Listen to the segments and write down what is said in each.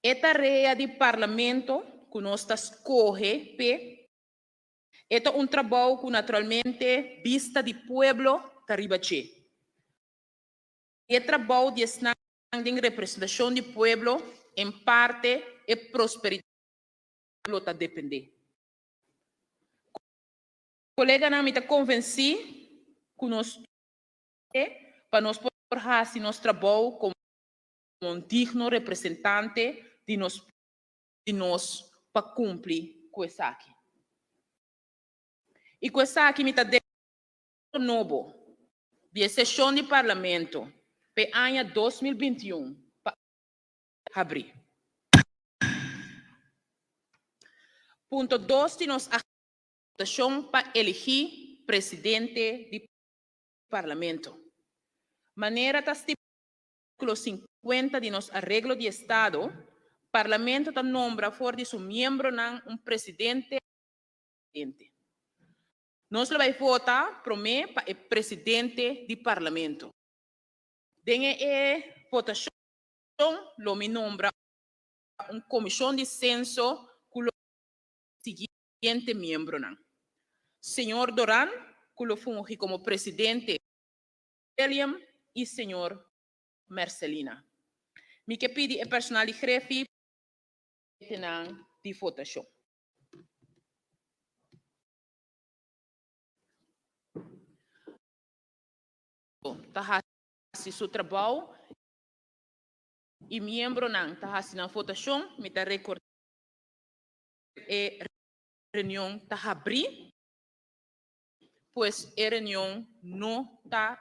Esta área de parlamento que nós escolhe, é um trabalho que naturalmente vista de pueblo taribache. E trabalho de standing representação de pueblo, em parte, é prosperidade está depender. Colega não me está convenci que nós para nós poder fazer nosso trabalho como um digno representante de nós para cumprir com isso aqui. E com isso aqui me está dando novo de sessão de parlamento para o ano 2021 para abrir. Ponto 2 de nossa votação para eleger presidente do parlamento. Maneira está artículo 50 de nosso arreglo de Estado, o parlamento está nombra fora de seu membro presidente. Nós vamos votar para o presidente do parlamento. Dengue a votação, lo me nombra comissão de censo com o seguinte membro. Senhor Doran, que lo funge como presidente, William e senhor Marcelina. Me que pedi a personal de grefe de votação. Tá se seu trabalho e membro não tá na votação, me tá recordando a reunião tá abrir, pois a reunião não tá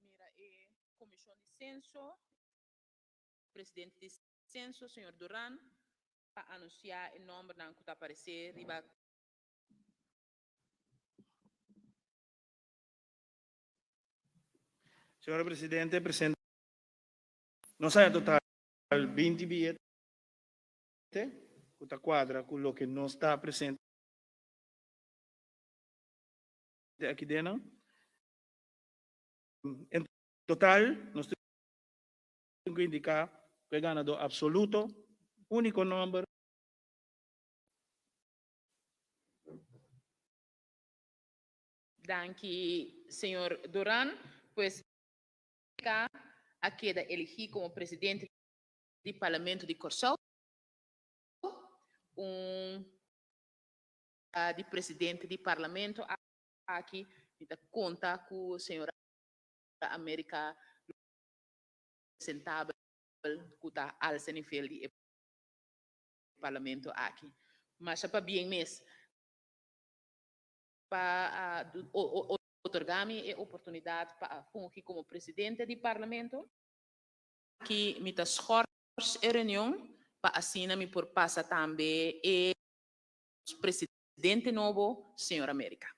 Mira, Comisión de Censo, presidente de Censo, señor Durán, para anunciar el nombre que está aparecer arriba. Señor presidente, presente. Nos hay total 20 billetes, cuta cuadra, con lo que no está presente aquí dentro. En total, nos tengo que indicar que el ganador absoluto, único nombre. Danke, señor Durán. Pues a queda elegir como presidente del Parlamento de Corsal de presidente do Parlamento aqui conta com a senhora América sentável que está ao nível do Parlamento aqui. Mas para bem mesmo, para otorgar-me a oportunidade para funcionar como presidente do Parlamento, que me esforço a reunião para assim me por passar também o presidente novo, senhor América.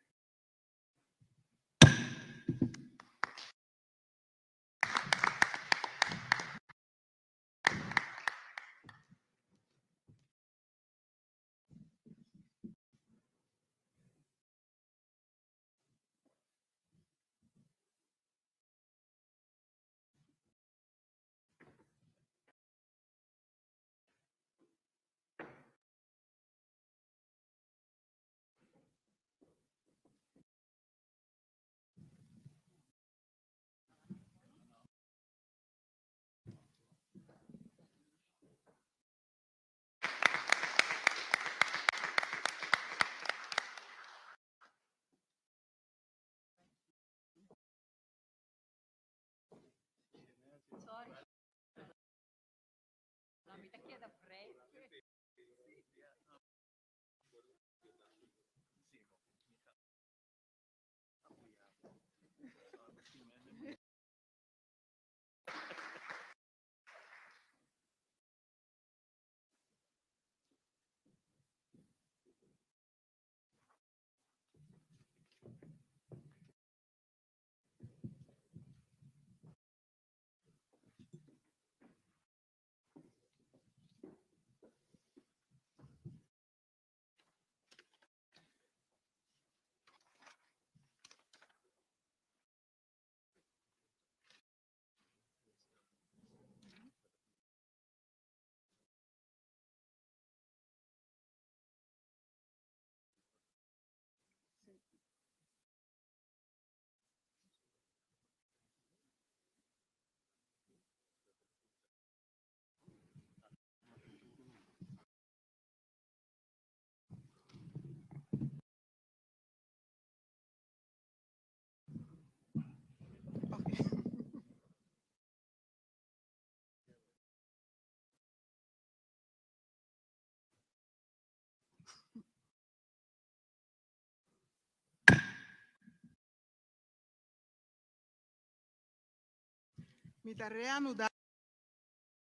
Mi tarea anudada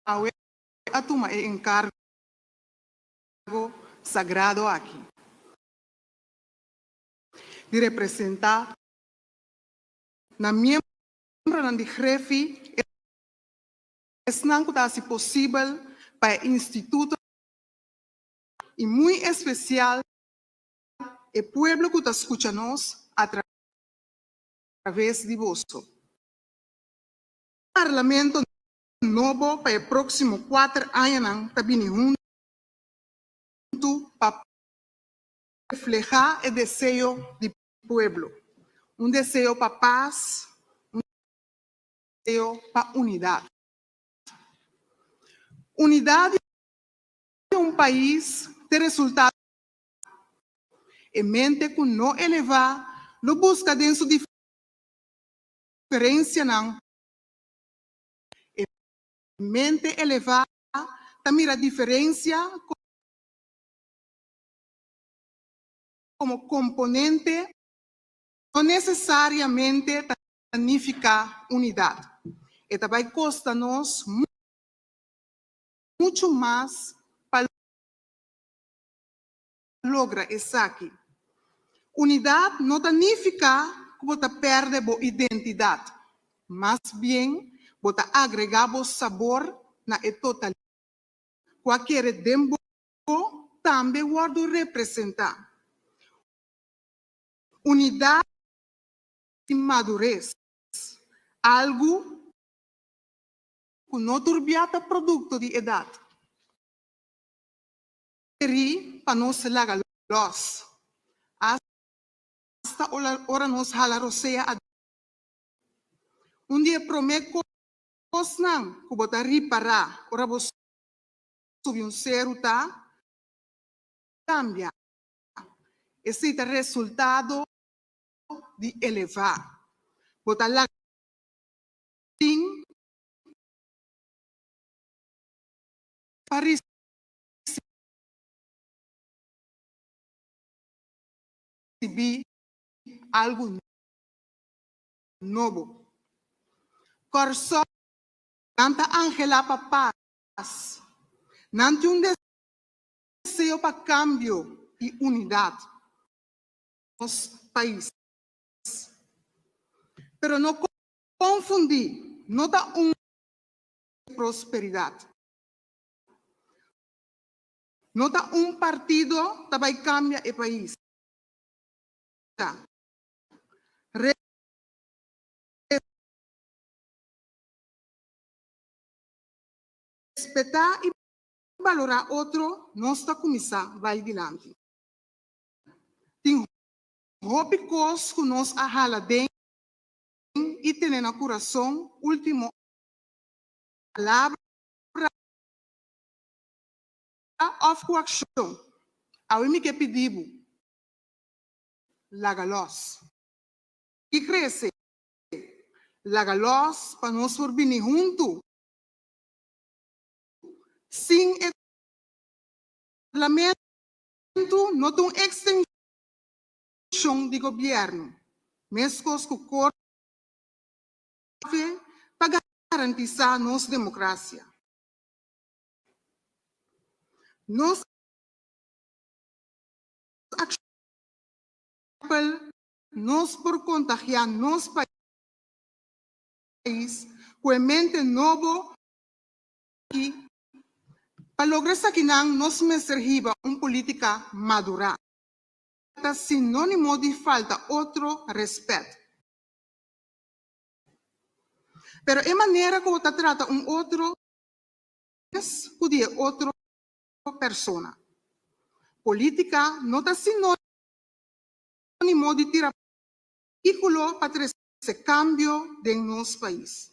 a tomar el encargo sagrado aquí de representar na miembro de jefe es si posible para el instituto y muy especial el pueblo que está escuchándonos a través através de vosso. Parlamento novo para o próximo 4 anos está vindo junto para reflejar o desejo do povo, desejo para paz, desejo para unidade. Unidade de país de resultado em mente que não elevar, não busca dentro de diferença não. Em mente elevar, também a diferença como componente, não necessariamente significa unidade. E também custa-nos muito mais para lograr isso aqui. Unidade não significa que você perde a identidade, mas bem, você agrega o sabor na totalidade. Qualquer tempo também pode representar unidade e madurez, algo que não turbiata produto de idade. Para nós lagar los, hasta hora nos halarosea dia prometo cosnan que botar ripará, ora vos subir ceruta, cambia. Esse é o resultado de elevar. Botar lá para receber algo novo. Corso, tanta Angela para paz, não tem desejo para cambio e unidade nos países. Pero não confundir, não dá prosperidade. Não dá partido que vai cambiar o país. Respetar e valorar outro, nossa comissão vai adiante. Tem rópicos que nos ahala bem e tem na coração último palavra of coaction. A mim que pedimos lagalos. E cresce lagalos para nós vir junto. Sem o parlamento, não tem extensão de governo. Mescos que corre para garantizar nossa democracia. Nós nós por contagiar nosso país com a mente nova e para lograr isso aqui nós necessitamos uma política madura, sinônimo de falta outro respeito. Pero a maneira como você trata outro podia outra pessoa. Política não está sinônimo de tirar vehículo para trazer esse cambio em nosso país.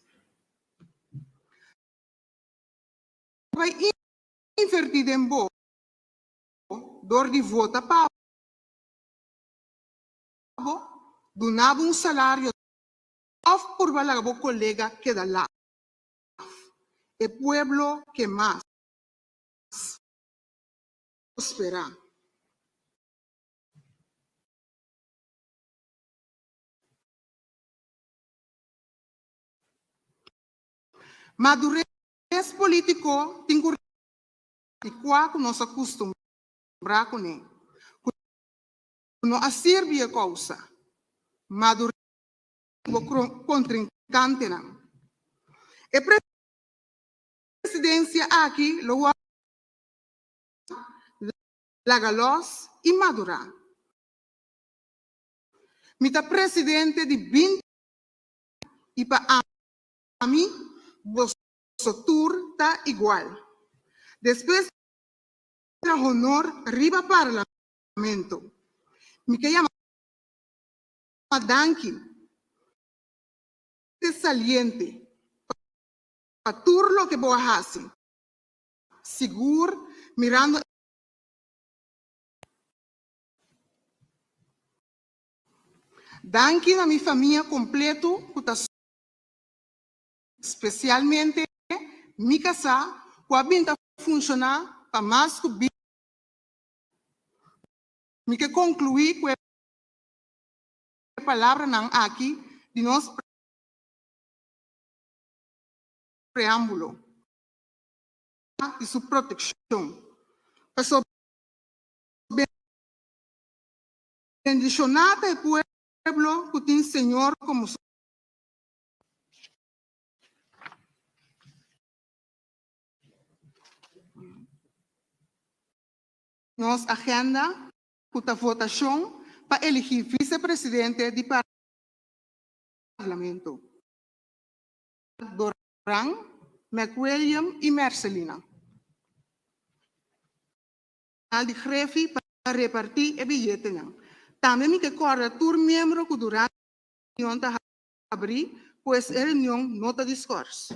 Vai invertir em boa, dor de vota para donar salário ou por valer o colega que dá lá. O pueblo que mais prosperar. Madurez político tem que nós acostumamos com ele. Não serve a causa. Madurez contrincante. A presidência aqui lo lagalos e madurar. Mita presidente de 20 Y para mí, vosotros está igual. Después de honor, arriba parlamento. Me que llama Danki. Es saliente. Para todo lo que vos haces. Seguro, mirando. Danki a mi familia completo, especialmente mi casa, que funciona para más que bien. Me que concluir con la palabra aquí de nuestro preámbulo y su protección. Para bendicionar el pueblo que tiene Señor como su. Nos agenda la votación para elegir vicepresidente del Parlamento. Doran, McWilliam y Marcelina. Al de Grefi para repartir el billete. También me que corre tur miembro que durante la reunión de abrir, pues la reunión no te discurso.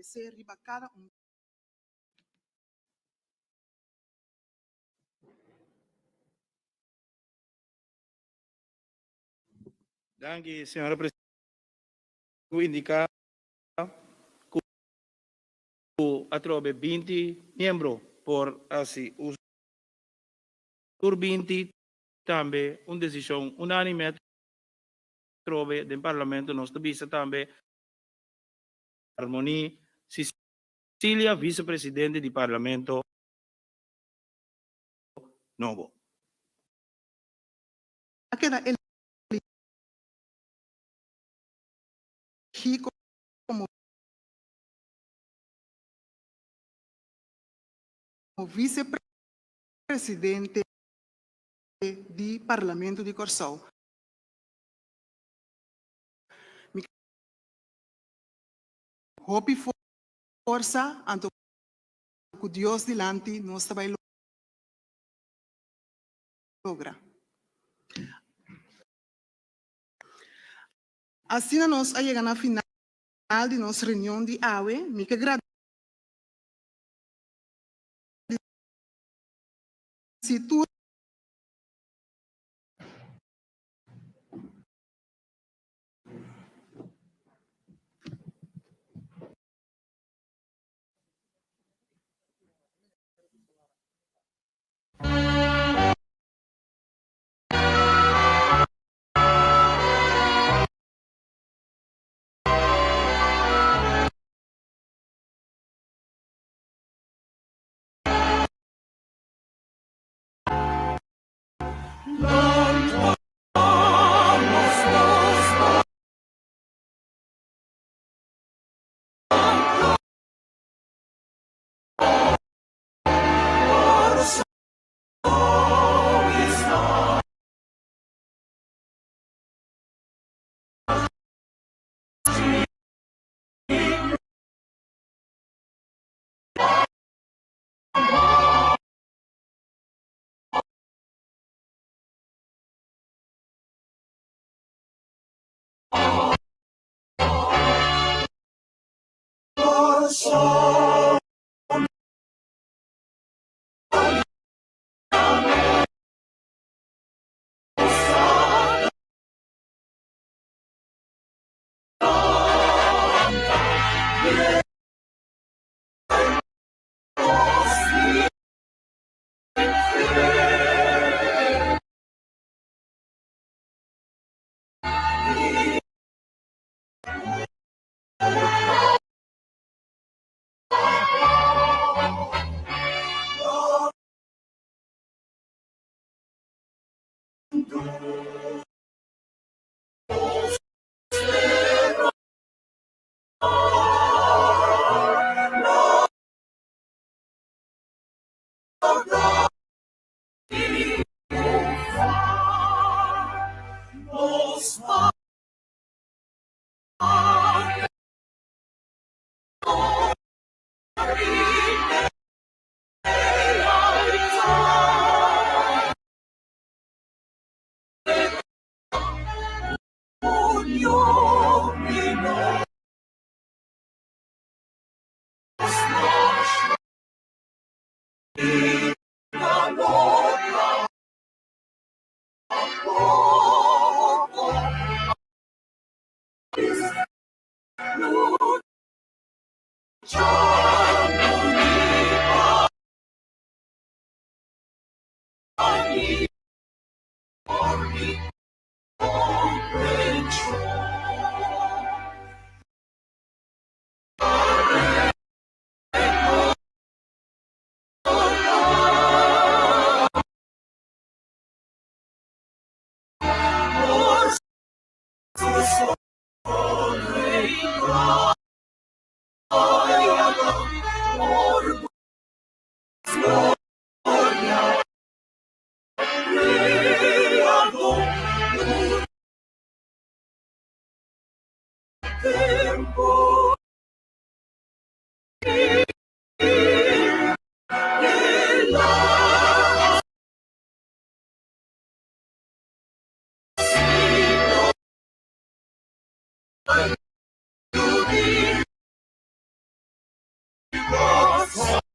establecer riba cada Dank u, senhora presidente. Indicar que atrove 20 membros por assim os por 20 também uma decisão unânime trove do parlamento nós visa também harmonia Cecília vice-presidente do parlamento novo. queda elegir como vice-presidente do Parlamento de Corsão. Hope força, anto que Deus dilante nós vai lograr. Assim nós chegamos na final de nossa reunião de AUE, me que agradece tudo.